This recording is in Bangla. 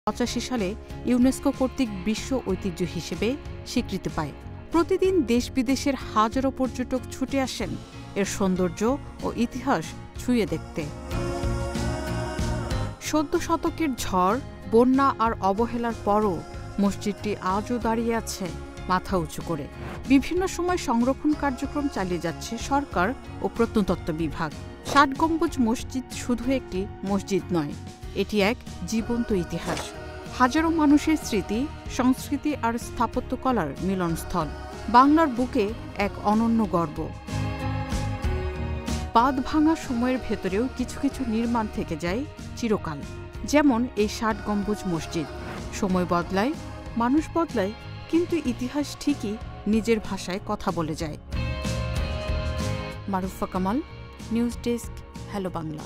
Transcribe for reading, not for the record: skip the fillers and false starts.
1985 সালে ইউনেস্কো কর্তৃক বিশ্ব ঐতিহ্য হিসেবে স্বীকৃতি পায়। প্রতিদিন দেশ বিদেশের হাজারো পর্যটক ছুটে আসেন এর সৌন্দর্য ও ইতিহাস ছুঁয়ে দেখতে। ১৪ শতকের ঝড়, বন্যা আর অবহেলার পরও মসজিদটি আজও দাঁড়িয়ে আছে মাথা উঁচু করে। বিভিন্ন সময় সংরক্ষণ কার্যক্রম চালিয়ে যাচ্ছে সরকার ও প্রত্নতত্ত্ব বিভাগ। ৬০ গম্বুজ মসজিদ শুধু একটি মসজিদ নয়, এটি এক জীবন্ত ইতিহাস, হাজারো মানুষের স্মৃতি, সংস্কৃতি আর স্থাপত্যকলার মিলনস্থল, বাংলার বুকে এক অনন্য গর্ব। বাঁধ ভাঙা সময়ের ভেতরেও কিছু কিছু নির্মাণ থেকে যায় চিরকাল, যেমন এই ৬০ গম্বুজ মসজিদ। সময় বদলায়, মানুষ বদলায়, কিন্তু ইতিহাস ঠিকই নিজের ভাষায় কথা বলে যায়। Marufa Kamal, news desk, hello Bangla.